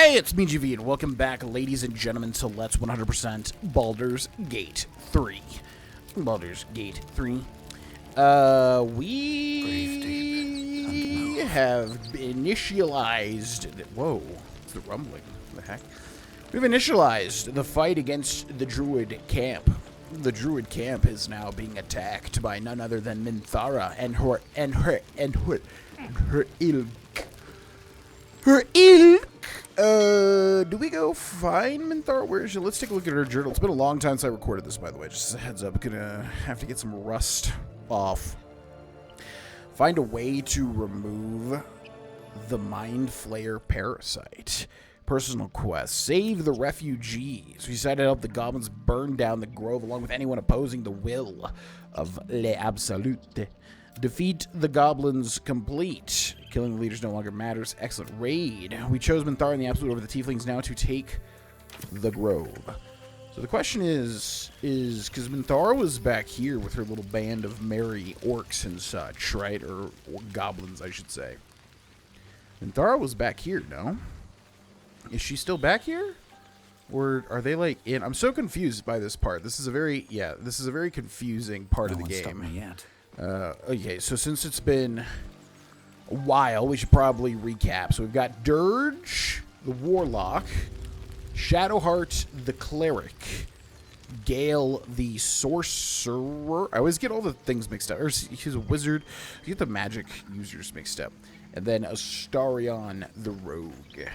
Hey, it's me, GV, and welcome back, ladies and gentlemen, to Let's 100% Baldur's Gate 3. Baldur's Gate 3. We have initialized... Whoa, it's the rumbling. What the heck? We've initialized the fight against the Druid camp. The Druid camp is now being attacked by none other than Minthara and her ilk. Her ilk. Do we go find Minthara? Where is she? Let's take a look at her journal. It's been a long time since I recorded this, by the way. Just a heads up. Gonna have to get some rust off. Find a way to remove the Mind Flayer parasite. Personal quest. Save the refugees. We decided to help the goblins burn down the grove along with anyone opposing the will of Le Absolute. Defeat the goblins complete. Killing the leaders no longer matters. Excellent raid. We chose Minthara and the Absolute over the Tieflings now to take the grove. So the question is because Minthara was back here with her little band of merry orcs and such, right? Or goblins, I should say. Minthara was back here, no? Is she still back here? Or are they like in? I'm so confused by this part. This is a very, this is a very confusing part of the game. Stopped me yet. Okay, so since it's been a while, we should probably recap. So we've got Dirge, the Warlock, Shadowheart, the Cleric, Gale, the Sorcerer. I always get all the things mixed up. Or he's a Wizard. You get the magic users mixed up. And then Astarion, the Rogue.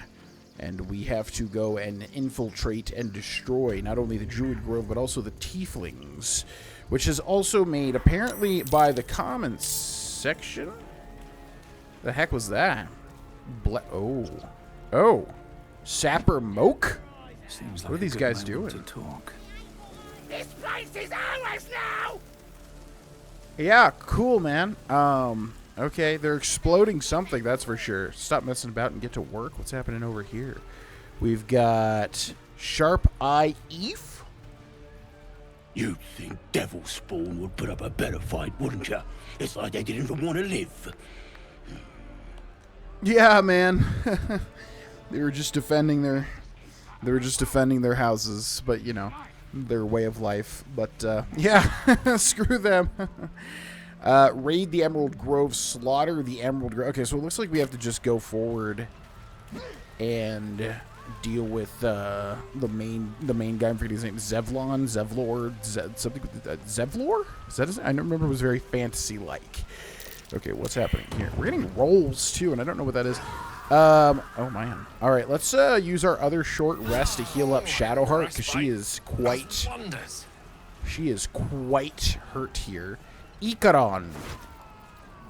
And we have to go and infiltrate and destroy not only the Druid Grove, but also the Tieflings, which is also made, apparently, by the comments section. The heck was that? Oh. Sapper Moke? Seems like what are these guys doing? to talk. This place is ours now! Yeah, cool, man. Okay, they're exploding something, that's for sure. Stop messing about and get to work. What's happening over here? We've got Sharp Eye Eve. You'd think Devil Spawn would put up a better fight, wouldn't you? It's like they didn't even want to live. Yeah, man. They were just defending their houses, but you know, their way of life. But yeah, screw them. Raid the Emerald Grove, slaughter the Emerald Grove. Okay, so it looks like we have to just go forward and deal with the main guy. I'm forgetting his name. Zevlor. Zevlor? Is that his name? I remember it was very fantasy-like. Okay, what's happening here? We're getting rolls too, and I don't know what that is. Oh man. All right, let's use our other short rest to heal up Shadowheart because she is quite hurt here. Ikaron,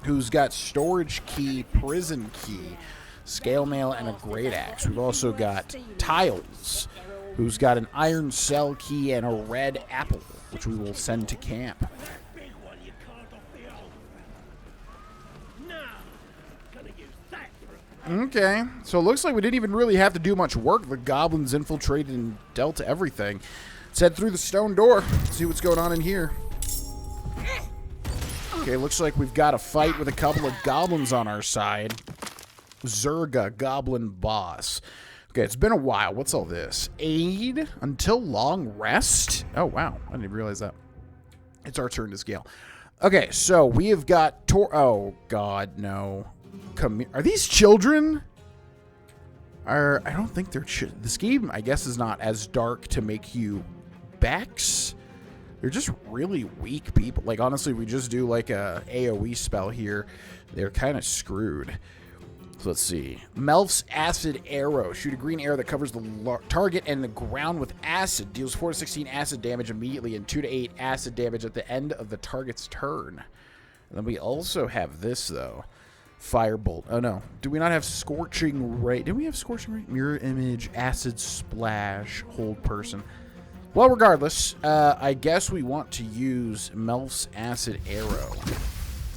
who's got storage key, prison key, scale mail, and a great axe. We've also got Tiles, who's got an iron cell key and a red apple, which we will send to camp. Okay, so it looks like we didn't even really have to do much work. The goblins infiltrated and dealt everything. Let's head through the stone door, see what's going on in here. Okay, looks like we've got a fight with a couple of goblins on our side. Zerga, goblin boss. Okay, it's been a while. What's all this? Aid until long rest? Oh, wow. I didn't even realize that. It's our turn to scale. Okay, so we have got... oh, God, no. Come here. Are these children? I don't think they're... This game, I guess, is not as dark to make you Bex. They're just really weak people. Like, honestly, we just do, like, a AoE spell here. They're kind of screwed. So let's see. Melf's Acid Arrow. Shoot a green arrow that covers the target and the ground with acid. Deals 4 to 16 acid damage immediately and 2 to 8 acid damage at the end of the target's turn. And then we also have this, though. Firebolt. Oh, no. Do we not have Scorching Ray? Did we have Scorching Ray? Mirror Image, Acid Splash, Hold Person. Well, regardless, I guess we want to use Melf's Acid Arrow.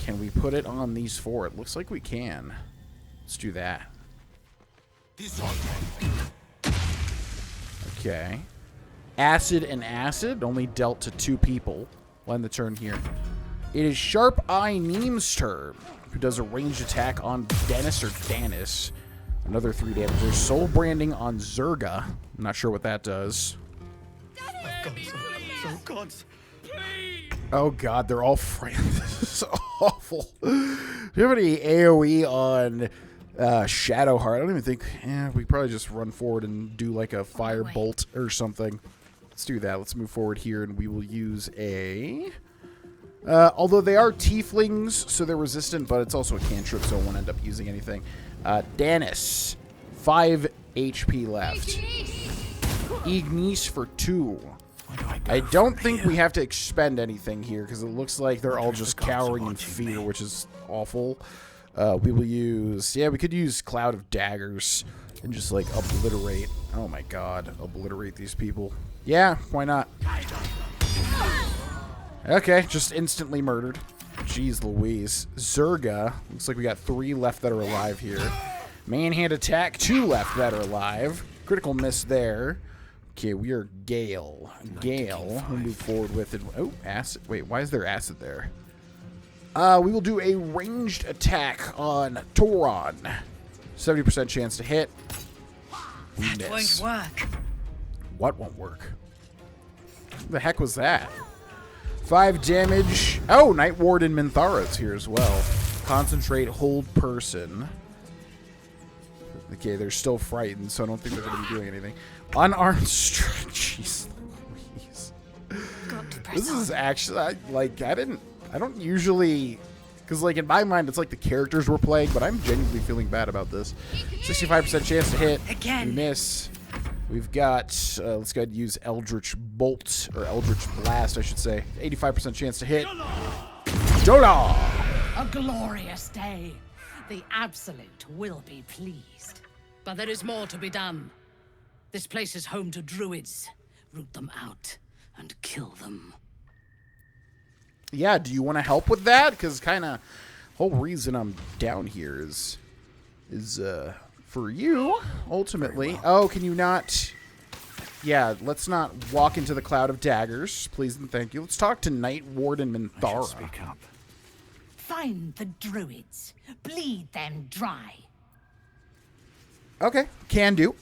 Can we put it on these 4? It looks like we can. Let's do that. Okay. Acid and Acid only dealt to 2 people. We'll end the turn here. It is Sharp Eye Neem's turn, who does a ranged attack on Dennis or Danis. Another 3 damage. There's soul branding on Zerga. I'm not sure what that does. Oh god, they're all frightened. This is awful. Do you have any AoE on Shadowheart? I don't even think... we probably just run forward and do like a fire bolt or something. Let's do that. Let's move forward here, and we will use a... although they are tieflings, so they're resistant, but it's also a cantrip, so I won't end up using anything. Danis, 5 HP left. Ignis for 2. I don't think we have to expend anything here, because it looks like they're all just cowering in fear, which is awful. We will use... Yeah, we could use Cloud of Daggers and just, like, obliterate. Oh, my God. Obliterate these people. Yeah, why not? Okay, just instantly murdered. Jeez Louise. Zerga. Looks like we got 3 left that are alive here. Manhand attack, 2 left that are alive. Critical miss there. Okay, we are Gale. Gale, we'll move forward with it. Oh, acid. Wait, why is there acid there? We will do a ranged attack on Toron. 70% chance to hit. That won't work. What won't work? What the heck was that? 5 damage. Oh, Night Warden Minthara's here as well. Concentrate, hold person. Okay, they're still frightened, so I don't think they're going to be doing anything. Unarmed strike. Jeez Louise. This is actually, I don't usually, because like in my mind, it's like the characters we're playing, but I'm genuinely feeling bad about this. 65% chance to hit. Again. We miss. We've got, let's go ahead and use Eldritch Bolt, or Eldritch Blast, I should say. 85% chance to hit. Jodah! A glorious day. The Absolute will be pleased. But there is more to be done. This place is home to Druids. Root them out and kill them. Yeah, do you want to help with that? Because kind of whole reason I'm down here is for you, ultimately. Oh, can you not... Yeah, let's not walk into the Cloud of Daggers, please and thank you. Let's talk to Night Warden Minthara. Speak up. Find the Druids. Bleed them dry. Okay, can do.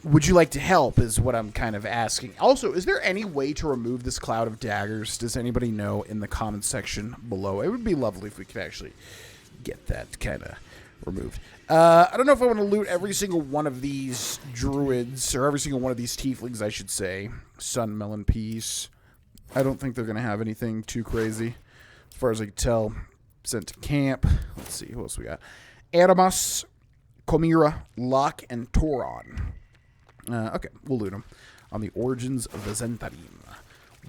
Would you like to help is what I'm kind of asking. Also, is there any way to remove this Cloud of Daggers? Does anybody know in the comments section below? It would be lovely if we could actually get that kind of removed. I don't know if I want to loot every single one of these druids, or every single one of these tieflings, I should say. Sun Melon Piece. I don't think they're going to have anything too crazy. As far as I can tell, sent to camp. Let's see, who else we got? Adamas, Komira, Locke, and Toron. Okay, we'll loot them. On the Origins of the Zentarim.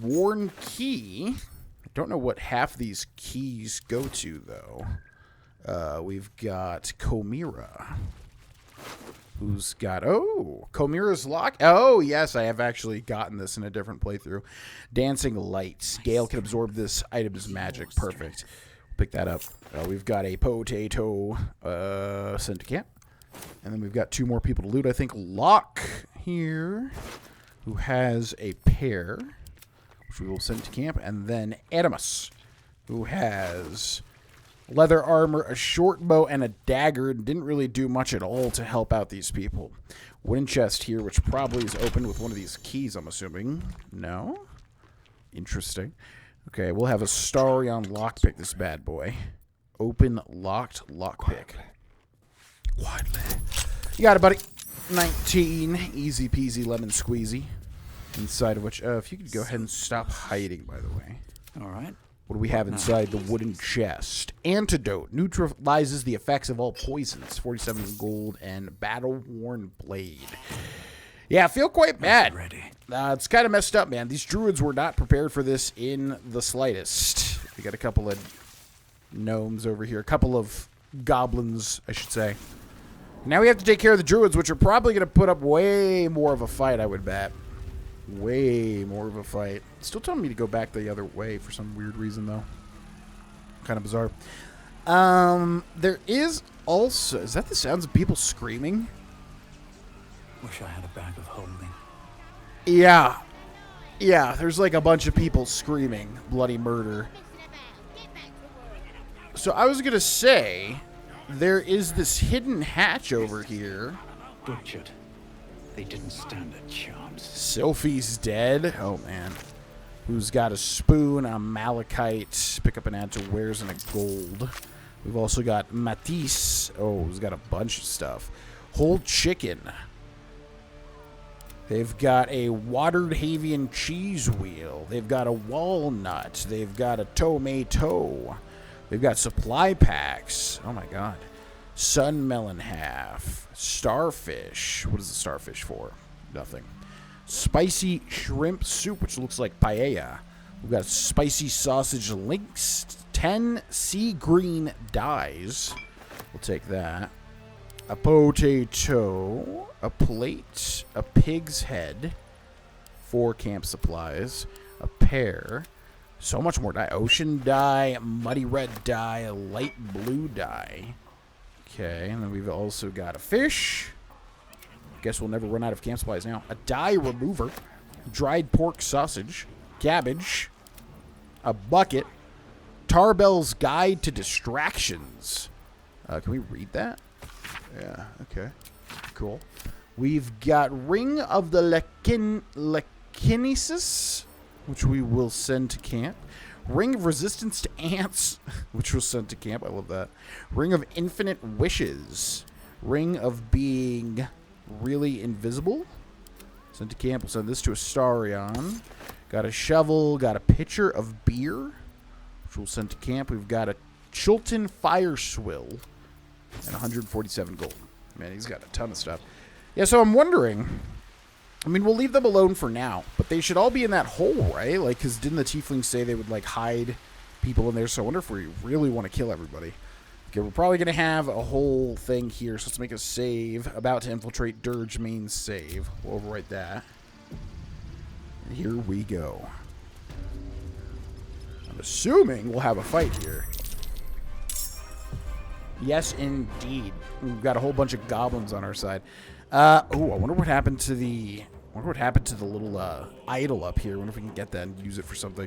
Worn Key. I don't know what half these keys go to, though. We've got Komira. Who's got... Oh, Komira's Lock. Oh, yes, I have actually gotten this in a different playthrough. Dancing Lights. Gale can absorb this item's magic. Perfect. Pick that up. We've got a potato sent to camp. And then we've got 2 more people to loot. I think Locke here, who has a pair, which we will send to camp. And then Adamus, who has... leather armor, a short bow, and a dagger. Didn't really do much at all to help out these people. Wooden chest here, which probably is opened with one of these keys, I'm assuming. No? Interesting. Okay, we'll have a starry on lockpick this bad boy. Open locked lockpick. Quietly. You got it, buddy. 19. Easy peasy lemon squeezy. Inside of which, if you could go ahead and stop hiding, by the way. All right. What do we have inside the wooden chest? Antidote. Neutralizes the effects of all poisons. 47 gold and battle-worn blade. Yeah, I feel quite bad. It's kind of messed up, man. These druids were not prepared for this in the slightest. We got a couple of gnomes over here. A couple of goblins, I should say. Now we have to take care of the druids, which are probably going to put up way more of a fight, I would bet. Way more of a fight. Still telling me to go back the other way for some weird reason, though. Kind of bizarre. There is also... Is that the sounds of people screaming? Wish I had a bag of holding. Yeah. Yeah, there's like a bunch of people screaming bloody murder. So I was going to say... there is this hidden hatch over here. Butchered. They didn't stand a chance. Sylphie's dead. Oh, man. Who's got a spoon, a malachite, pick up and add to wares, and a gold. We've also got Matisse. Oh, who's got a bunch of stuff. Whole chicken. They've got a watered Havian cheese wheel. They've got a walnut. They've got a tomato. They've got supply packs. Oh, my God. Sun melon half. Starfish. What is the starfish for? Nothing. Spicy shrimp soup, which looks like paella. We've got spicy sausage links. 10 sea green dyes. We'll take that. A potato. A plate. A pig's head. 4 camp supplies. A pear. So much more dye. Ocean dye. Muddy red dye. A light blue dye. Okay, and then we've also got a fish. Guess we'll never run out of camp supplies now. A dye remover. Dried pork sausage. Cabbage. A bucket. Tarbell's Guide to Distractions. Can we read that? Yeah, okay. Cool. We've got Ring of the Lekinesis, which we will send to camp. Ring of Resistance to Ants, which was sent to camp. I love that. Ring of Infinite Wishes. Ring of Being Really Invisible. Sent to camp. We'll send this to Astarion. Got a shovel. Got a pitcher of beer, which we'll send to camp. We've got a Chilton Fire Swill and 147 gold. Man, he's got a ton of stuff. Yeah, so I'm wondering... I mean, we'll leave them alone for now, but they should all be in that hole, right? Like, because didn't the tieflings say they would, like, hide people in there? So I wonder if we really want to kill everybody. Okay, we're probably going to have a whole thing here, so let's make a save. About to infiltrate Dirge means save. We'll overwrite that. And here we go. I'm assuming we'll have a fight here. Yes, indeed. We've got a whole bunch of goblins on our side. I wonder what happened to the... little idol up here. I wonder if we can get that and use it for something.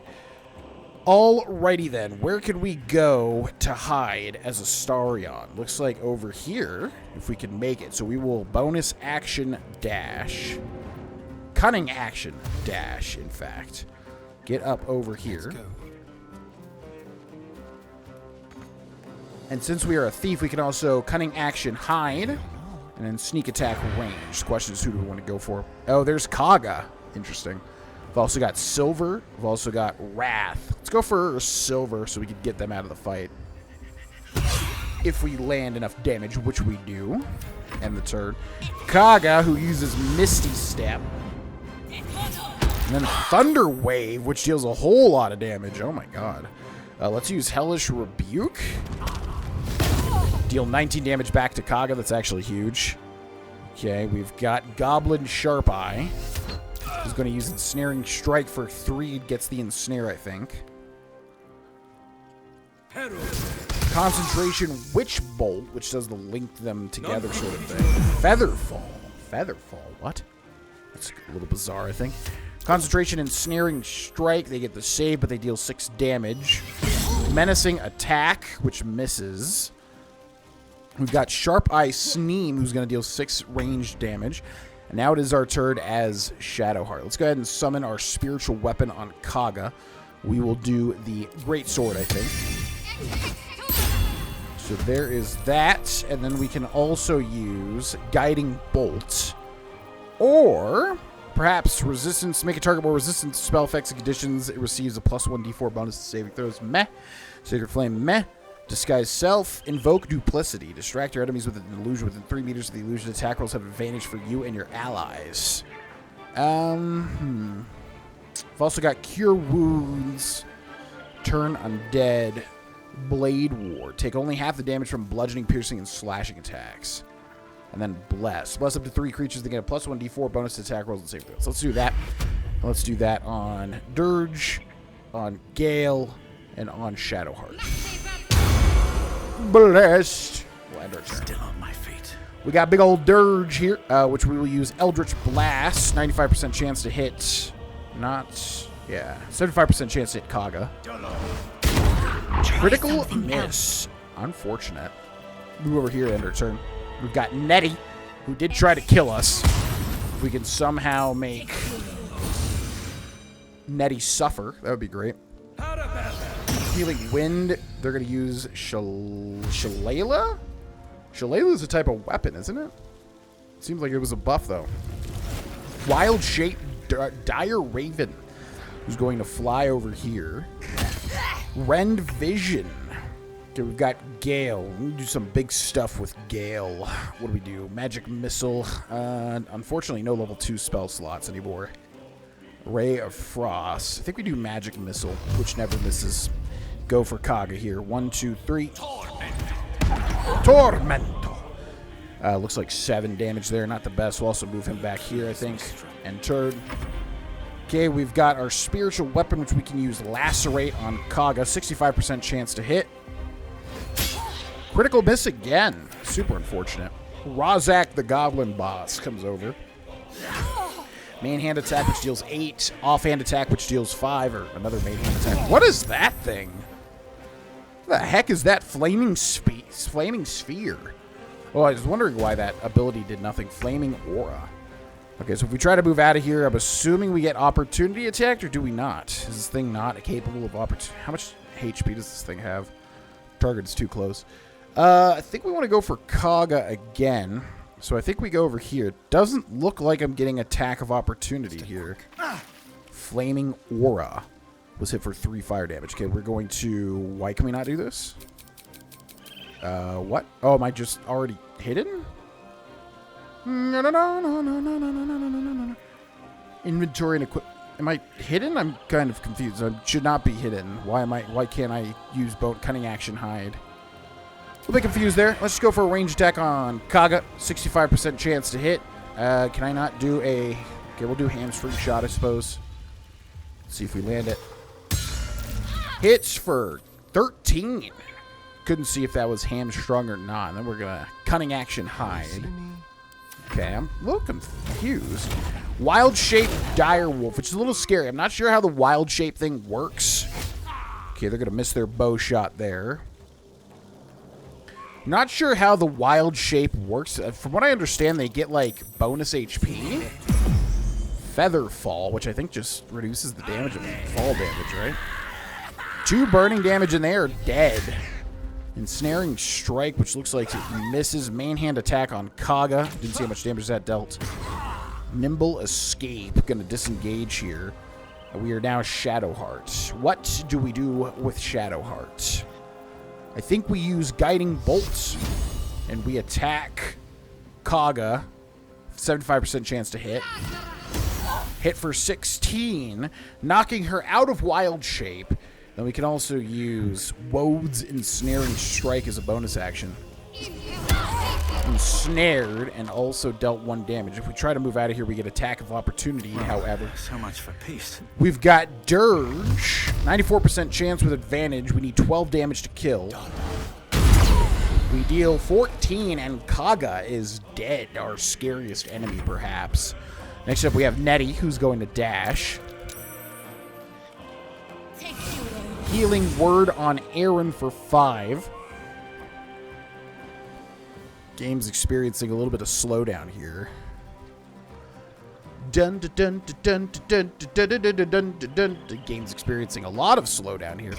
Alrighty then. Where could we go to hide as Astarion? Looks like over here, if we can make it. So we will bonus action dash. Cunning action dash, in fact. Get up over here. And since we are a thief, we can also cunning action hide. And then sneak attack range. The question is, who do we want to go for? Oh, there's Kaga. Interesting. We've also got Silver. We've also got Wrath. Let's go for Silver so we can get them out of the fight. If we land enough damage, which we do. End the turn. Kaga, who uses Misty Step. And then Thunder Wave, which deals a whole lot of damage. Oh my god. Let's use Hellish Rebuke. Deal 19 damage back to Kaga. That's actually huge. Okay, we've got Goblin Sharp Eye. He's going to use Ensnaring Strike for 3. It gets the Ensnare, I think. Concentration Witch Bolt, which does the link them together sort of thing. Featherfall. Featherfall, what? That's a little bizarre, I think. Concentration Ensnaring Strike. They get the save, but they deal 6 damage. Menacing Attack, which misses. We've got Sharp Eye Sneam, who's going to deal 6 ranged damage. And now it is our turn as Shadowheart. Let's go ahead and summon our spiritual weapon on Kaga. We will do the Great Sword, I think. So there is that. And then we can also use Guiding Bolt. Or perhaps Resistance. Make a target more resistant to spell effects and conditions. It receives a +1 d4 bonus to saving throws. Meh. Sacred Flame. Meh. Disguise Self. Invoke Duplicity. Distract your enemies with an illusion within 3 meters of the illusion. Attack rolls have advantage for you and your allies. I've also got Cure Wounds. Turn Undead. Blade War. Take only half the damage from bludgeoning, piercing, and slashing attacks. And then Bless. Bless up to 3 creatures that get a +1 d4 bonus to attack rolls and save throws. So let's do that. Let's do that on Dirge, on Gale, and on Shadowheart. Blessed. We'll end our turn. Still on my feet. We got big old Dirge here, which we will use Eldritch Blast. 95% chance to hit. Not... Yeah. 75% chance to hit Kaga. Critical miss. Unfortunate. move over here and end our turn. We've got Nettie, who did try to kill us. If we can somehow make Nettie suffer, that would be great. Healing Wind, they're going to use Shillelagh? Shillelagh is a type of weapon, isn't it? Seems like it was a buff, though. Wild Shape Dire Raven, who's going to fly over here. Rend Vision. Okay, we've got Gale. We do some big stuff with Gale. What do we do? Magic Missile. Unfortunately, no level 2 spell slots anymore. Ray of Frost. I think we do Magic Missile, which never misses. Go for Kaga here. 1, 2, 3. Tormento. Looks like 7 damage there. Not the best. We'll also move him back here, I think. And turn. Okay, we've got our spiritual weapon, which we can use Lacerate on Kaga. 65% chance to hit. Critical miss again. Super unfortunate. Rozak, the Goblin Boss, comes over. Main hand attack, which deals 8. Offhand attack, which deals 5. Or another main hand attack. What is that thing? What the heck is that flaming sphere? Oh, I was wondering why that ability did nothing. Flaming Aura. Okay, so if we try to move out of here, I'm assuming we get opportunity attacked, or do we not? Is this thing not capable of opportunity? How much HP does this thing have? Target's too close. I think we want to go for Kaga again. So I think we go over here. Doesn't look like I'm getting attack of opportunity here. Flaming Aura was hit for 3 fire damage. Okay, we're going to... Why can we not do this? What? Oh, am I just already hidden? No. Inventory and equip. Am I hidden? I'm kind of confused. I should not be hidden. Why can't I use cunning action hide? A little bit confused there. Let's just go for a range attack on Kaga. 65% chance to hit. Can I not do a... Okay, we'll do hamstring shot, I suppose. Let's see if we land it. Hits for 13. Couldn't see if that was hamstrung or not. And then we're going to cunning action hide. Okay, I'm a little confused. Wild Shape Dire Wolf, which is a little scary. I'm not sure how the Wild Shape thing works. Okay, they're going to miss their bow shot there. Not sure how the Wild Shape works. From what I understand, they get, like, bonus HP. Feather Fall, which I think just reduces the damage of fall damage, right? 2 burning damage, and they are dead. Ensnaring Strike, which looks like it misses. Main hand attack on Kaga. Didn't see how much damage that dealt. Nimble Escape. Going to disengage here. We are now Shadowheart. What do we do with Shadowheart? I think we use Guiding Bolts. And we attack Kaga. 75% chance to hit. Hit for 16. Knocking her out of Wild Shape. Then we can also use Wode's Ensnaring Strike as a bonus action. Ensnared and also dealt 1 damage. If we try to move out of here, we get attack of opportunity, however. So much for peace. We've got Dirge. 94% chance with advantage. We need 12 damage to kill. We deal 14, and Kaga is dead. Our scariest enemy, perhaps. Next up, we have Nettie, who's going to dash. Healing Word on Aaron for 5. Game's experiencing a little bit of slowdown here. Dun dun dun dun dun dun dun dun dun dun dun. The game's experiencing a lot of slowdown here.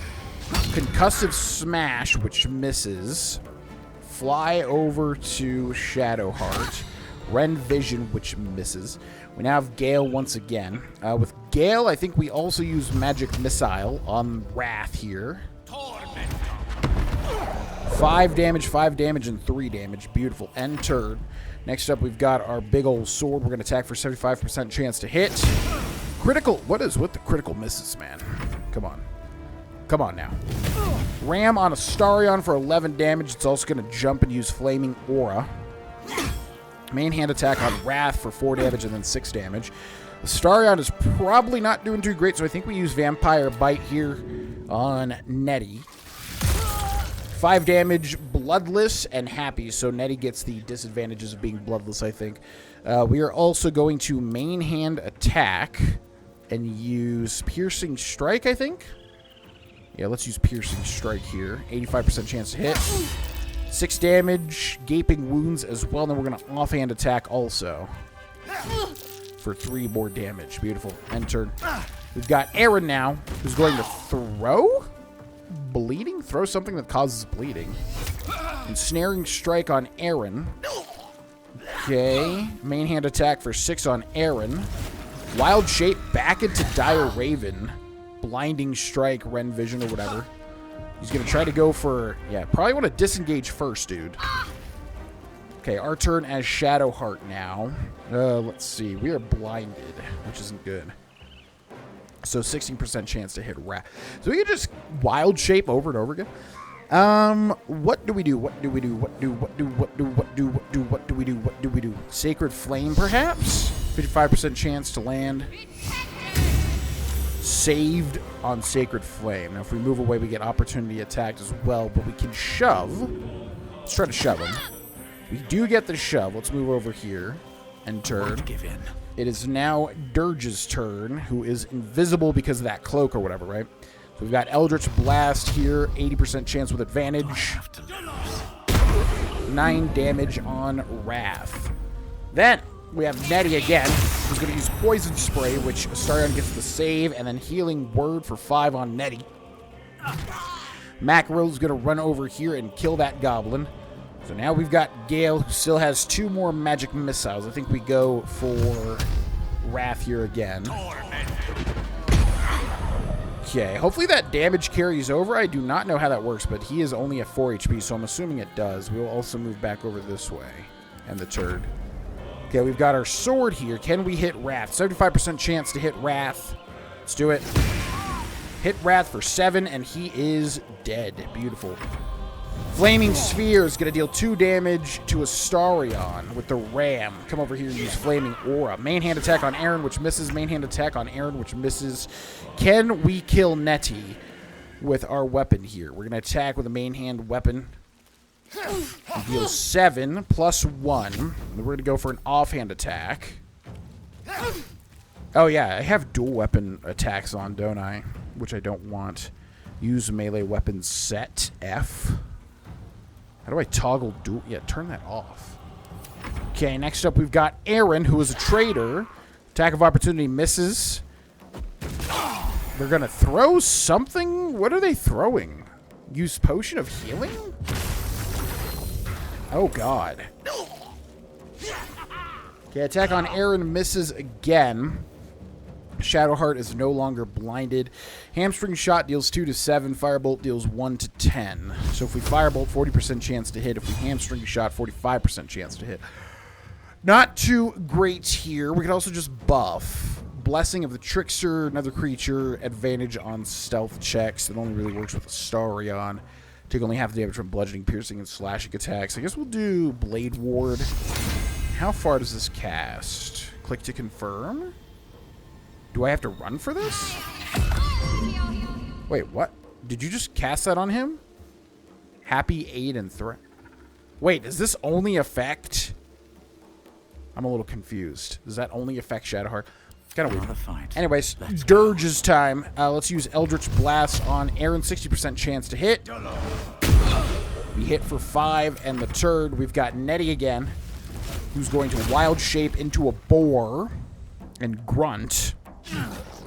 Concussive Smash, which misses. Fly over to Shadowheart. Rend Vision, which misses. We now have Gale once again. With Gale, I think we also use Magic Missile on Wrath here. 5 damage, and 3 damage. Beautiful. End turn. Next up, we've got our big old sword. We're going to attack for 75% chance to hit. Critical. What is with the critical misses, man? Come on. Come on now. Ram on Astarion for 11 damage. It's also going to jump and use Flaming Aura. Main hand attack on Wrath for 4 damage and then 6 damage. Astarion is probably not doing too great, so I think we use Vampire Bite here on Nettie. 5 damage, Bloodless, and Happy, so Nettie gets the disadvantages of being Bloodless, I think. We are also going to main hand attack and use Piercing Strike, I think. Yeah, let's use Piercing Strike here. 85% chance to hit. 6 damage, gaping wounds as well. And then we're going to offhand attack also for 3 more damage. Beautiful. End turn. We've got Aaron now, who's going to throw bleeding? Throw something that causes bleeding. Ensnaring strike on Aaron. Okay. Main hand attack for 6 on Aaron. Wild shape back into Dire Raven. Blinding strike, Ren Vision or whatever. He's going to try to go for... Yeah, probably want to disengage first, dude. Okay, our turn as Shadowheart now. Let's see. We are blinded, which isn't good. So 16% chance to hit Rat. So we can just wild shape over and over again. What do we do? What do we do? What do we do? Sacred Flame, perhaps? 55% chance to land. Saved on Sacred Flame. Now, if we move away, we get opportunity attacked as well, but we can shove. Let's try to shove him. We do get the shove. Let's move over here and turn. Give in. It is now Dirge's turn, who is invisible because of that cloak or whatever, right? So we've got Eldritch Blast here, 80% chance with advantage. 9 damage on Wrath. Then we have Nettie again, who's going to use Poison Spray, which Astarion gets the save, and then Healing Word for 5 on Nettie. Mackerel's going to run over here and kill that goblin. So now we've got Gale, who still has 2 more magic missiles. I think we go for Wrath here again. Okay, hopefully that damage carries over. I do not know how that works, but he is only at 4 HP, so I'm assuming it does. We'll also move back over this way. And the turd. Okay, we've got our sword here. Can we hit Wrath? 75% chance to hit Wrath. Let's do it. Hit Wrath for 7, and he is dead. Beautiful. Flaming Sphere is going to deal 2 damage to Astarion with the Ram. Come over here and use Flaming Aura. Main hand attack on Aaron, which misses. Main hand attack on Aaron, which misses. Can we kill Nettie with our weapon here? We're going to attack with a main hand weapon. Deal 7 plus 1. We're going to go for an offhand attack. Oh, yeah, I have dual weapon attacks on, don't I? Which I don't want. Use melee weapon set F. How do I toggle dual? Yeah, turn that off. Okay, next up we've got Aaron, who is a traitor. Attack of opportunity misses. They're going to throw something? What are they throwing? Use potion of healing? Oh, God. Okay, attack on Aaron misses again. Shadowheart is no longer blinded. Hamstring shot deals 2 to 7. Firebolt deals 1 to 10. So if we firebolt, 40% chance to hit. If we hamstring shot, 45% chance to hit. Not too great here. We could also just buff. Blessing of the Trickster, another creature. Advantage on stealth checks. It only really works with Astarion. Take only half the damage from bludgeoning, piercing, and slashing attacks. I guess we'll do Blade Ward. How far does this cast? Click to confirm. Do I have to run for this? Wait, what? Did you just cast that on him? Happy, aid, and threat. Wait, does this only affect... I'm a little confused. Does that only affect Shadowheart? Kind of weird. Anyways, Dirge's time. Let's use Eldritch Blast on Aaron. 60% chance to hit. We hit for 5, and the turd. We've got Nettie again, who's going to wild shape into a boar and grunt.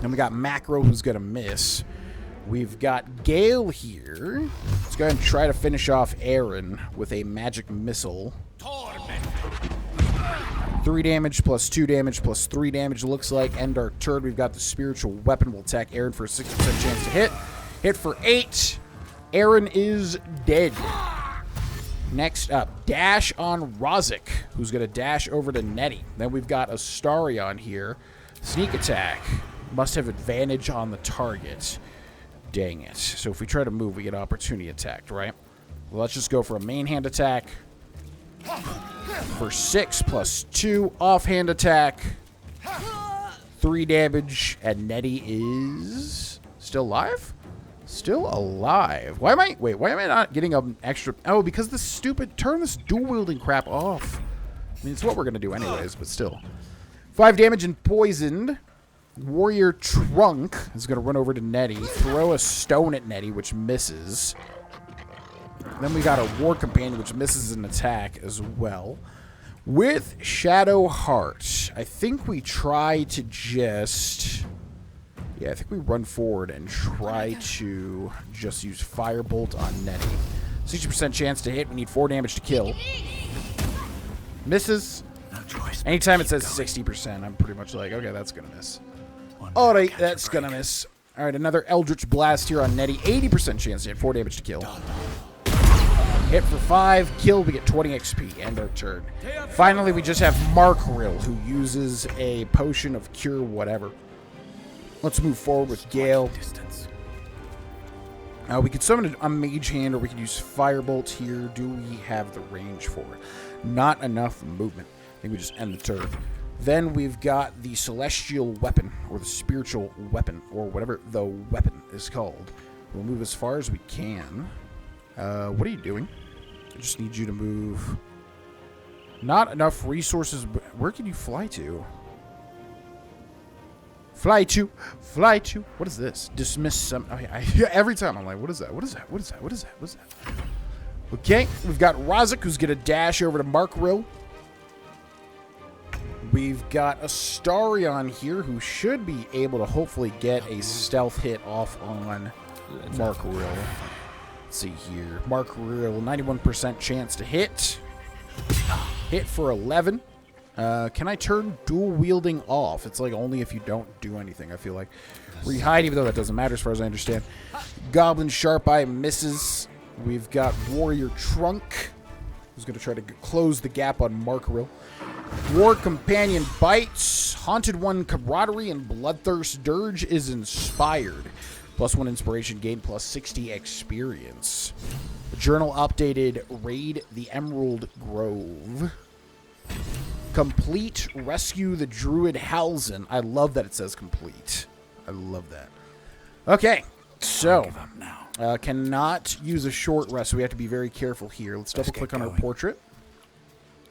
Then we got Macro, who's going to miss. We've got Gale here. Let's go ahead and try to finish off Aaron with a magic missile. 3 damage plus 2 damage plus 3 damage looks like. End our turn. We've got the spiritual weapon. We'll attack Aaron for a 60% chance to hit. Hit for 8. Aaron is dead. Next up, dash on Rozik, who's going to dash over to Nettie. Then we've got Astarion here. Sneak attack. Must have advantage on the target. Dang it. So if we try to move, we get opportunity attacked, right? Well, let's just go for a main hand attack. For 6 plus 2. Offhand attack. 3 damage. And Nettie is still alive? Still alive. Why am I not getting an extra... Oh, because this stupid... Turn this dual-wielding crap off. I mean, it's what we're going to do anyways, but still. 5 damage and poisoned. Warrior Trunk is going to run over to Nettie. Throw a stone at Nettie, which misses. Then we got a War Companion, which misses an attack as well. With Shadow Heart, I think we try to just... Yeah, I think we run forward and try to just use Firebolt on Nettie. 60% chance to hit. We need 4 damage to kill. Misses. No choice. Anytime it says 60%, I'm pretty much like, okay, that's going to miss. Alright, that's going to miss. Alright, another Eldritch Blast here on Nettie. 80% chance to hit. 4 damage to kill. Hit for 5. Kill, we get 20 XP. End our turn. Finally, we just have Markrill, who uses a potion of cure whatever. Let's move forward with Gale. We could summon a Mage Hand, or we could use Firebolt here. Do we have the range for it? Not enough movement. I think we just end the turn. Then we've got the Celestial Weapon, or the Spiritual Weapon, or whatever the weapon is called. We'll move as far as we can. What are you doing? I just need you to move. Not enough resources. Where can you fly to? Fly to. Fly to. What is this? Dismiss some. Okay, every time I'm like, what is that? What is that? What is that? What is that? What is that? Okay, we've got Rozek, who's going to dash over to Markrill. We've got Astarion here, who should be able to hopefully get a stealth hit off on Markrill. Let's see here. Markrill, 91% chance to hit. Hit for 11. Can I turn dual wielding off? It's like only if you don't do anything, I feel like. Rehide, even though that doesn't matter as far as I understand. Goblin Sharp Eye misses. We've got Warrior Trunk, who's going to try to close the gap on Markrill. War Companion bites. Haunted One Camaraderie and Bloodthirst Dirge is inspired. +1 inspiration gain, +60 experience. Journal updated. Raid the Emerald Grove. Complete. Rescue the Druid Halzen. I love that it says complete. I love that. Okay, so cannot use a short rest, so we have to be very careful here. Let's double click on our portrait.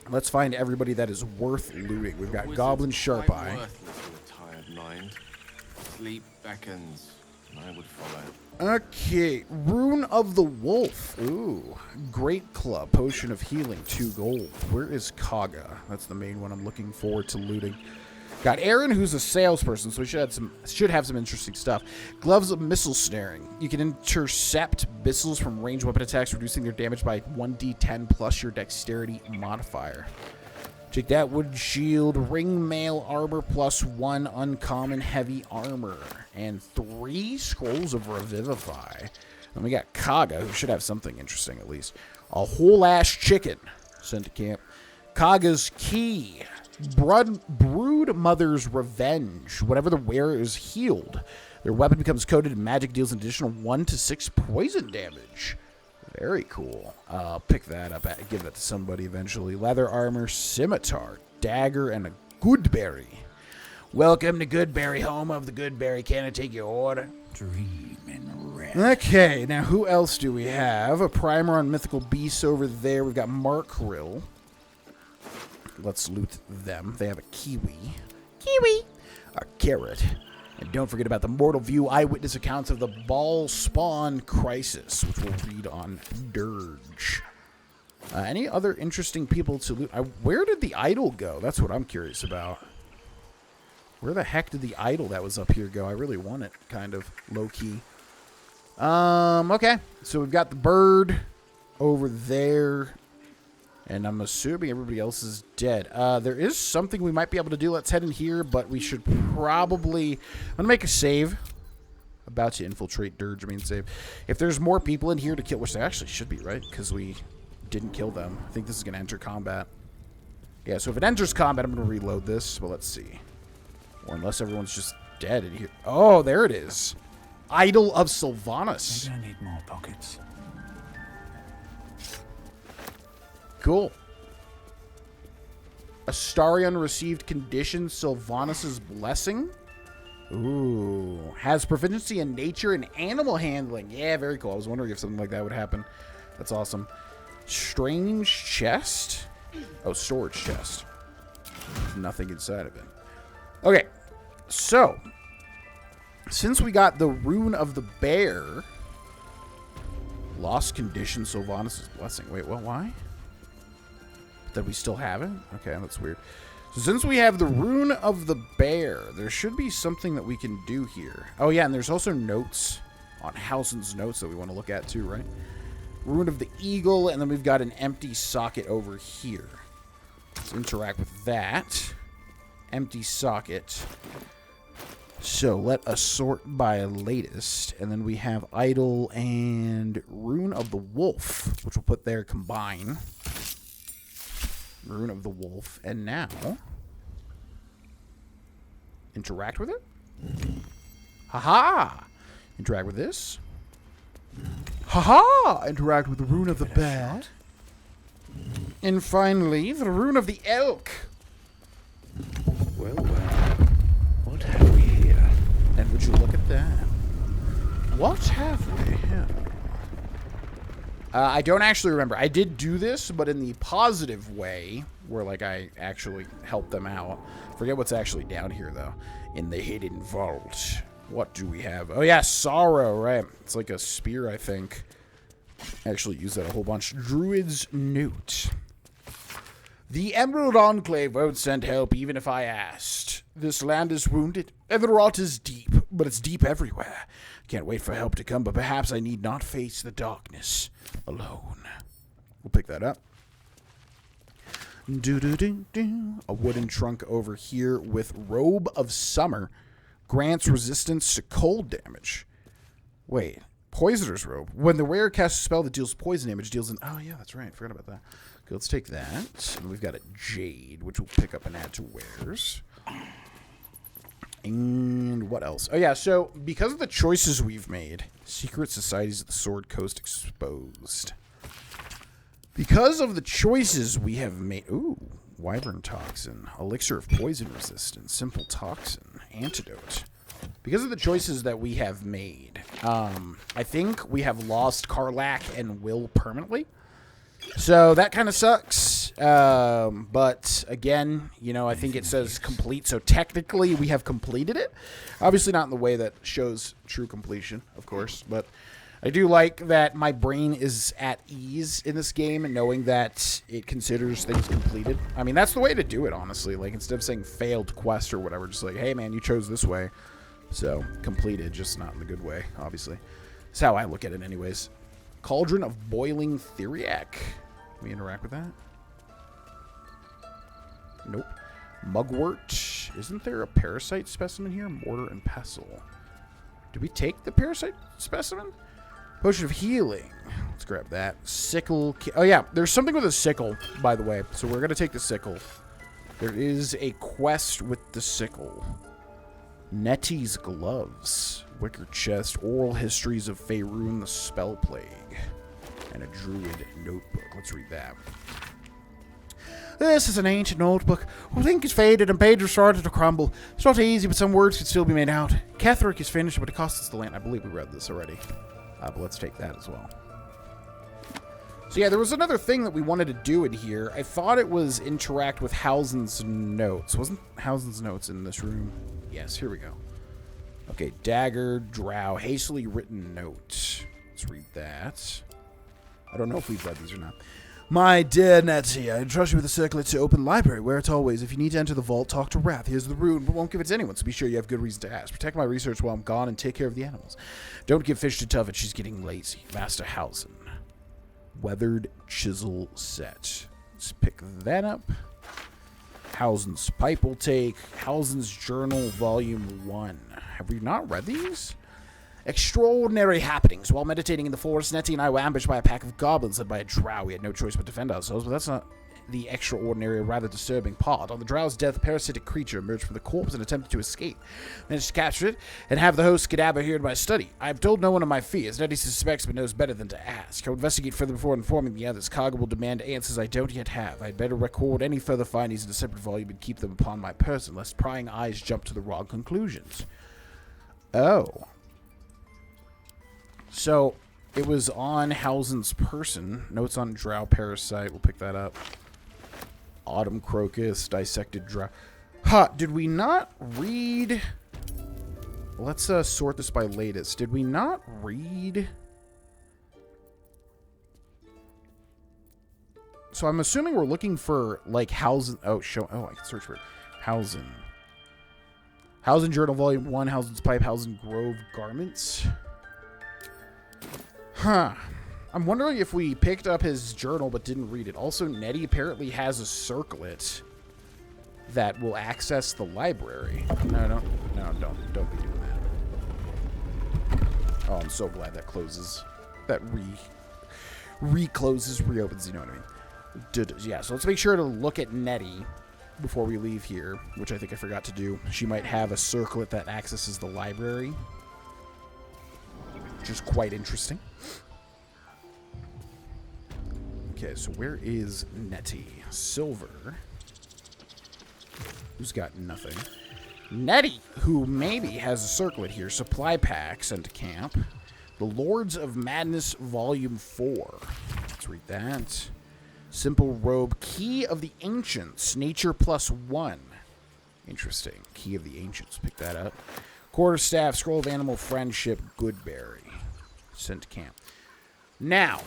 Let's find everybody that is worth looting. We've got Goblin Sharp Eye. Tired mind. Sleep beckons. I would follow. Okay, Rune of the Wolf. Ooh, Great Club, Potion of Healing, 2 gold. Where is Kaga? That's the main one I'm looking forward to looting. Got Aaron, who's a salesperson, so he should have some interesting stuff. Gloves of Missile Snaring. You can intercept missiles from ranged weapon attacks, reducing their damage by 1d10 plus your dexterity modifier. Take that. Wooden Shield, Ring Mail Armor, +1 uncommon heavy armor, and 3 Scrolls of Revivify. And we got Kaga, who should have something interesting at least. A whole ass chicken sent to camp. Kaga's Key. Brood Mother's Revenge. Whenever the wearer is healed, their weapon becomes coated in magic, deals an additional 1 to 6 poison damage. Very cool. I'll pick that up. Give that to somebody eventually. Leather armor, scimitar, dagger, and a goodberry. Welcome to Goodberry, home of the Goodberry. Can I take your order? Dream in red. Okay, now who else do we have? A primer on mythical beasts over there. We've got Markrill. Let's loot them. They have a kiwi. A carrot. And don't forget about the Mortal View eyewitness accounts of the Ball Spawn Crisis, which we'll read on Dirge. Any other interesting people to loot? Where did the idol go? That's what I'm curious about. Where the heck did the idol that was up here go? I really want it, kind of low-key. Okay. So we've got the bird over there. And I'm assuming everybody else is dead. There is something we might be able to do. Let's head in here, but we should probably... I'm going to make a save. About to infiltrate Dirge, save. If there's more people in here to kill, which there actually should be, right? Because we didn't kill them. I think this is going to enter combat. Yeah, so if it enters combat, I'm going to reload this. But let's see. Or unless everyone's just dead in here. Oh, there it is. Idol of Sylvanas. Maybe I need more pockets. Cool. Astarion received condition Sylvanas' blessing. Ooh. Has proficiency in nature and animal handling. Yeah, very cool. I was wondering if something like that would happen. That's awesome. Strange chest. Oh, storage chest. Nothing inside of it. Okay. So, since we got the Rune of the Bear, Lost condition, Sylvanas' blessing. Wait, what? Why? That we still have it? Okay, that's weird. So since we have the Rune of the Bear, there should be something that we can do here. Oh yeah, and there's also notes on Hausen's notes that we want to look at too, right? Rune of the Eagle, and then we've got an empty socket over here. Let's interact with that. Empty socket. So let us sort by latest, and then we have Idol and Rune of the Wolf, which we'll put there combine. Rune of the Wolf, and now interact with it. Haha! Interact with this. Haha! Interact with the Rune of the Bear. And finally, the Rune of the Elk. Well, what have we here? And would you look at that? What have we here? I don't actually remember. I did do this, but in the positive way, where like I actually helped them out. Forget what's actually down here, though. In the hidden vault. What do we have? Oh, yeah, Sorrow, right. It's like a spear, I think. I actually use that a whole bunch. Druids Note. The Emerald Enclave won't send help even if I asked. This land is wounded, and the rot is deep, but it's deep everywhere. Can't wait for help to come, but perhaps I need not face the darkness alone. We'll pick that up. Do-do-do-do. A wooden trunk over here with Robe of Summer. Grants resistance to cold damage. Wait. Poisoner's Robe. When the wearer casts a spell that deals poison damage, deals in... Oh, yeah, that's right. Forgot about that. Okay, let's take that. And we've got a Jade, which we'll pick up and add to wares. And what else? Oh, yeah, so because of the choices we've made, Secret Societies of the Sword Coast exposed. Because of the choices we have made... Ooh, Wyvern Toxin, Elixir of Poison Resistance, Simple Toxin, Antidote. Because of the choices that we have made, I think we have lost Karlach and Will permanently. So that kind of sucks. But again, you know, I think it says complete. So technically we have completed it. Obviously not in the way that shows true completion, of course. But I do like that my brain is at ease in this game and knowing that it considers things completed. I mean, that's the way to do it, honestly. Like, instead of saying failed quest or whatever, just like, hey, man, you chose this way. So, completed, just not in the good way, obviously. That's how I look at it anyways. Cauldron of Boiling Theriac. Can we interact with that? Nope. Mugwort. Isn't there a parasite specimen here? Mortar and pestle. Did we take the parasite specimen? Potion of Healing. Let's grab that. Sickle. Oh, yeah. There's something with a sickle, by the way. So we're going to take the sickle. There is a quest with the sickle. Nettie's Gloves. Wicker Chest. Oral Histories of Faerun, the Spell Plague. And a Druid Notebook. Let's read that. This is an ancient notebook. Whose ink is faded and pages started to crumble. It's not easy, but some words can still be made out. Ketheric is finished, but it costs us the land. I believe we read this already. But let's take that as well. So yeah, there was another thing that we wanted to do in here. I thought it was interact with Hausen's notes. Wasn't Hausen's notes in this room? Yes, here we go. Okay, Dagger, Drow, hastily written note. Let's read that. I don't know if we've read these or not. My dear Nettie, I entrust you with a circlet to open library, where it's always. If you need to enter the vault, talk to Wrath. Here's the rune, but won't give it to anyone, so be sure you have good reason to ask. Protect my research while I'm gone and take care of the animals. Don't give fish to Tuffet, she's getting lazy. Master Hausen. Weathered Chisel Set. Let's pick that up. Hausen's Pipe will take. Hausen's Journal, Volume 1. Have we not read these? Extraordinary happenings. While meditating in the forest, Nettie and I were ambushed by a pack of goblins led by a drow. We had no choice but to defend ourselves, but that's not the extraordinary or rather disturbing part. On the drow's death, a parasitic creature emerged from the corpse and attempted to escape. Managed to capture it and have the host cadaver here in my study. I have told no one of my fears. Nettie suspects but knows better than to ask. I will investigate further before informing the others. Cargo will demand answers I don't yet have. I'd better record any further findings in a separate volume and keep them upon my person, lest prying eyes jump to the wrong conclusions. Oh. So, it was on Hausen's person. Notes on Drow Parasite. We'll pick that up. Autumn Crocus. Dissected Drow. Did we not read... Let's sort this by latest. Did we not read So I'm assuming we're looking for, like, Hausen... Oh, I can search for it. Hausen. Hausen Journal Volume 1, Hausen's Pipe, Hausen Grove Garments. Huh. I'm wondering if we picked up his journal but didn't read it. Also, Nettie apparently has a circlet that will access the library. No, don't be doing that. Oh, I'm so glad that closes. That recloses, reopens, you know what I mean? Yeah, so let's make sure to look at Nettie before we leave here, which I think I forgot to do. She might have a circlet that accesses the library, which is quite interesting. Okay, so where is Nettie? Silver. Who's got nothing? Nettie, who maybe has a circlet here. Supply pack sent to camp. The Lords of Madness, Volume 4. Let's read that. Simple robe. Key of the Ancients. Nature +1. Interesting. Key of the Ancients. Pick that up. Quarterstaff. Scroll of Animal Friendship. Goodberry. Sent to camp. Now,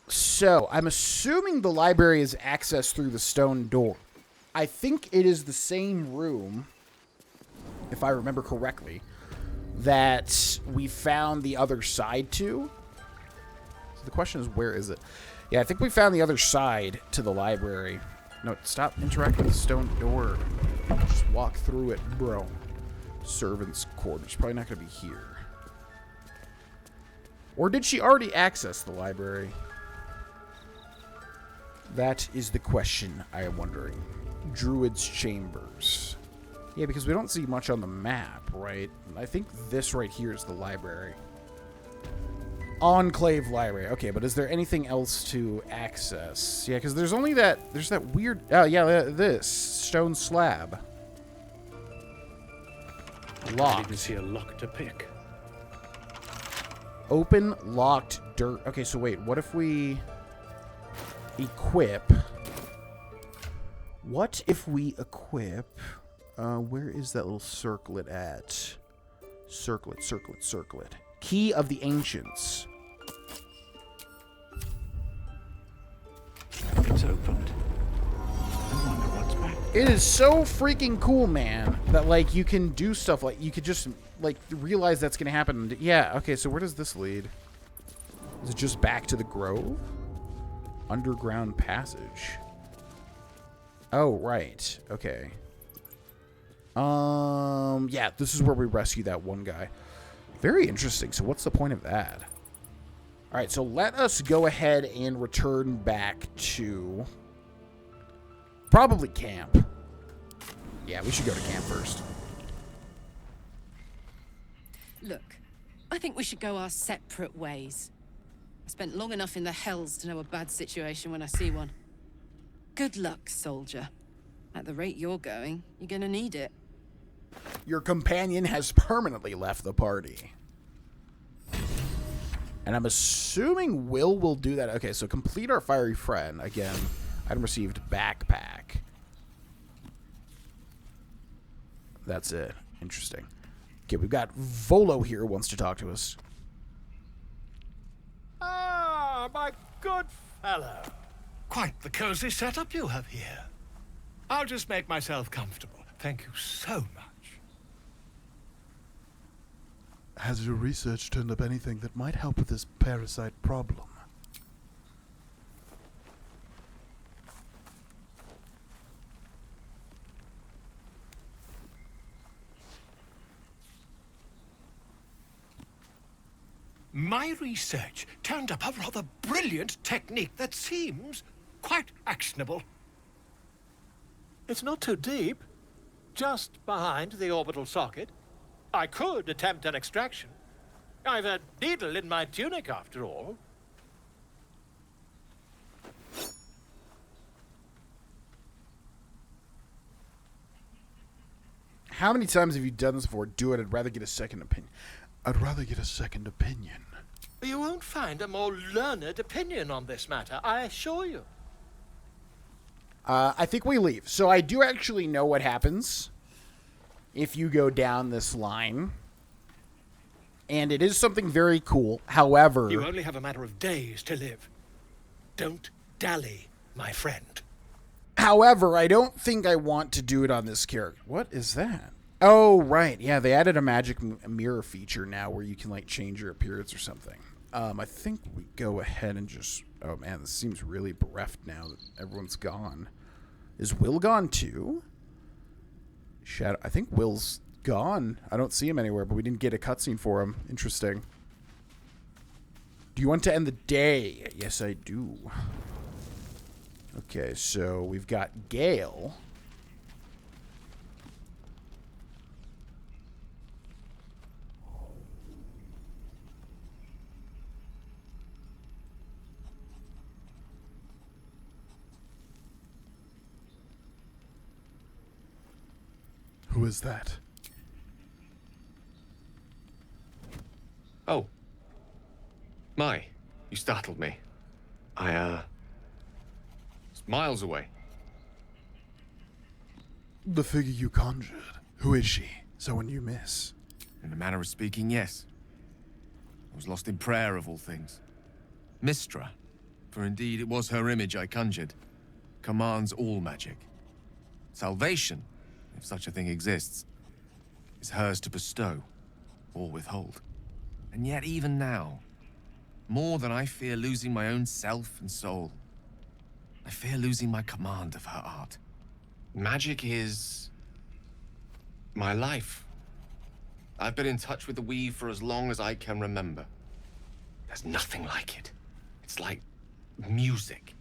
so I'm assuming the library is accessed through the stone door. I think it is the same room, if I remember correctly, that we found the other side to. So the question is, where is it? Yeah, I think we found the other side to the library. No, stop interacting with the stone door. Just walk through it, bro. Servants' quarters. Probably not going to be here. Or did she already access the library? That is the question I am wondering. Druids' chambers. Yeah, because we don't see much on the map, right? I think this right here is the library. Enclave library. Okay, but is there anything else to access? Yeah, because there's only that... There's that weird... Oh, yeah, this. Stone slab. Locked. I didn't see a lock to pick. Open, locked, dirt. Okay, so wait. What if we... equip... What if we equip... where is that little circlet at? Circlet, circlet, circlet. Key of the Ancients. It's opened. I wonder what's back. It is so freaking cool, man, that, like, you can do stuff like... You could just, like, realize that's going to happen. Yeah, okay, so where does this lead? Is it just back to the Grove? Underground passage. Oh, right. Okay. Yeah, this is where we rescue that one guy. Very interesting. So what's the point of that? All right, so let us go ahead and return back to probably camp. Yeah, we should go to camp first. Look, I think we should go our separate ways. I spent long enough in the hells to know a bad situation when I see one. Good luck, soldier. At the rate you're going, you're gonna need it. Your companion has permanently left the party. And I'm assuming will do that. Okay, so complete our fiery friend. Again, item received, backpack. That's it. Interesting. Okay, we've got Volo here who wants to talk to us. Ah, my good fellow. Quite the cozy setup you have here. I'll just make myself comfortable. Thank you so much. Has your research turned up anything that might help with this parasite problem? My research turned up a rather brilliant technique that seems quite actionable. It's not too deep, just behind the orbital socket. I could attempt an extraction. I've a needle in my tunic, after all. How many times have you done this before? Do it. I'd rather get a second opinion. I'd rather get a second opinion. You won't find a more learned opinion on this matter, I assure you. I think we leave. So I do actually know what happens if you go down this line. And it is something very cool. However... You only have a matter of days to live. Don't dally, my friend. However, I don't think I want to do it on this character. What is that? Oh, right. Yeah, they added a magic mirror feature now where you can, like, change your appearance or something. I think we go ahead and just... Oh, man, this seems really bereft now that everyone's gone. Is Will gone, too? Shadow... I think Will's gone. I don't see him anywhere, but we didn't get a cutscene for him. Interesting. Do you want to end the day? Yes, I do. Okay, so we've got Gale. Who is that? Oh. My, you startled me. I, was miles away. The figure you conjured. Who is she? Someone you miss? In a manner of speaking, yes. I was lost in prayer of all things. Mistra, for indeed it was her image I conjured, commands all magic. Salvation, if such a thing exists, is hers to bestow or withhold. And yet even now, more than I fear losing my own self and soul, I fear losing my command of her art. Magic is my life. I've been in touch with the weave for as long as I can remember. There's nothing like it. It's like music,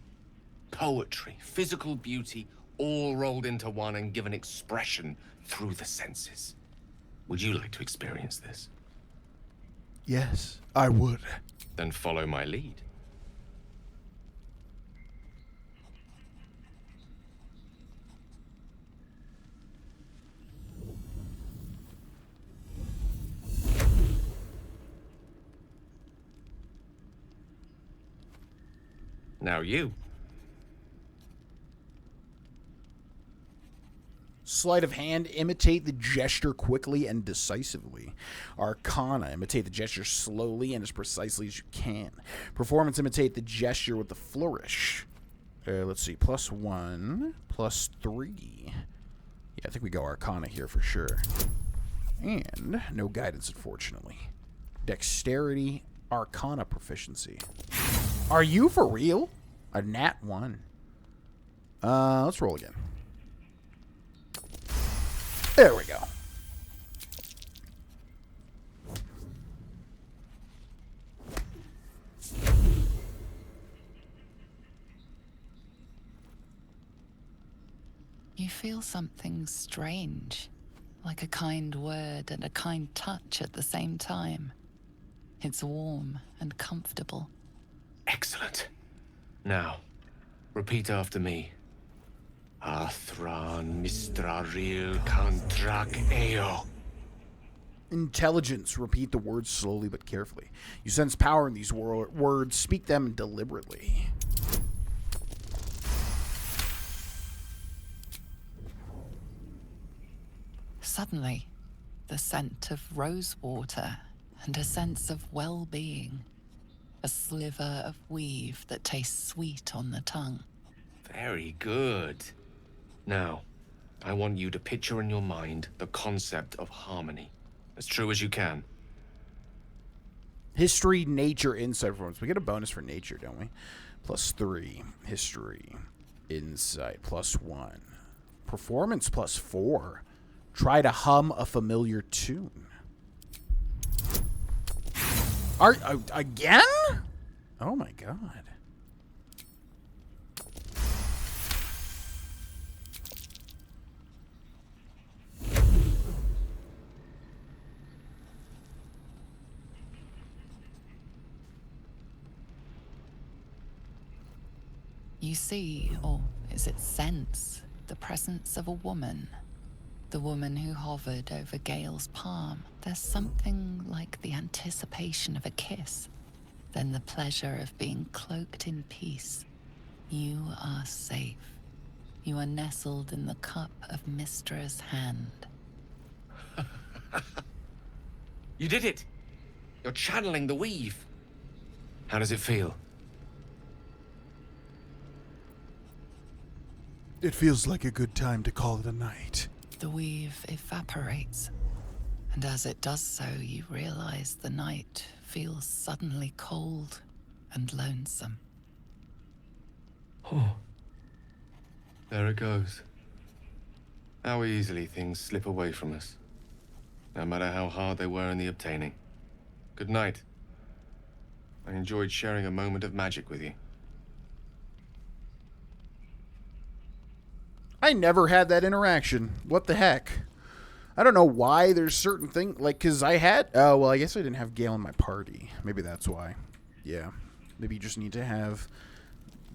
poetry, physical beauty, all rolled into one and given expression through the senses. Would you like to experience this? Yes, I would. Then follow my lead. Now you. Sleight of hand, imitate the gesture quickly and decisively. Arcana, imitate the gesture slowly and as precisely as you can. Performance, imitate the gesture with the flourish. Let's see, +1, +3. Yeah, I think we go Arcana here for sure. And no guidance, unfortunately. Dexterity, Arcana proficiency. Are you for real? A nat 1. Let's roll again. There we go. You feel something strange, like a kind word and a kind touch at the same time. It's warm and comfortable. Excellent. Now, repeat after me. Athran Mistraril Kantrak Eo. Intelligence. Repeat the words slowly but carefully. You sense power in these words. Speak them deliberately. Suddenly, the scent of rose water and a sense of well-being. A sliver of weave that tastes sweet on the tongue. Very good. Now, I want you to picture in your mind the concept of harmony, as true as you can. History, nature, insight performance. We get a bonus for nature, don't we? +3. History. Insight. +1. Performance +4. Try to hum a familiar tune. Again? Oh my god. You see, or is it sense, the presence of a woman. The woman who hovered over Gale's palm. There's something like the anticipation of a kiss. Then the pleasure of being cloaked in peace. You are safe. You are nestled in the cup of Mistra's hand. You did it! You're channeling the weave. How does it feel? It feels like a good time to call it a night. The weave evaporates, and as it does so, you realize the night feels suddenly cold and lonesome. Oh. There it goes. How easily things slip away from us, no matter how hard they were in the obtaining. Good night. I enjoyed sharing a moment of magic with you. I never had that interaction. What the heck? I don't know why there's certain things, like, because I had, oh, well, I guess I didn't have Gale in my party. Maybe that's why. Yeah. Maybe you just need to have,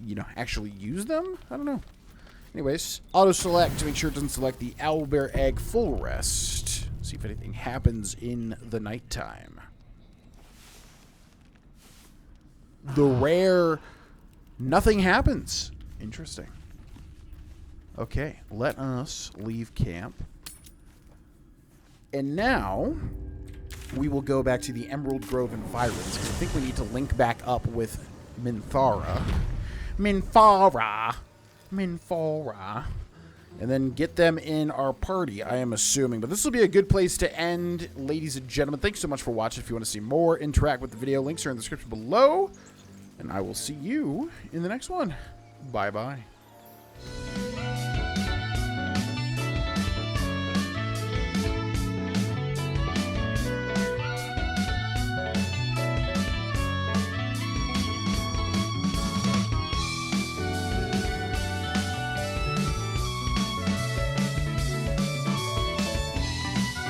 you know, actually use them? I don't know. Anyways, auto-select to make sure it doesn't select the owlbear egg full rest. See if anything happens in the nighttime. The rare, nothing happens. Interesting. Okay, let us leave camp. And now, we will go back to the Emerald Grove environs, because I think we need to link back up with Minthara. Minthara. And then get them in our party, I am assuming. But this will be a good place to end, ladies and gentlemen. Thanks so much for watching. If you want to see more, interact with the video. Links are in the description below. And I will see you in the next one. Bye-bye.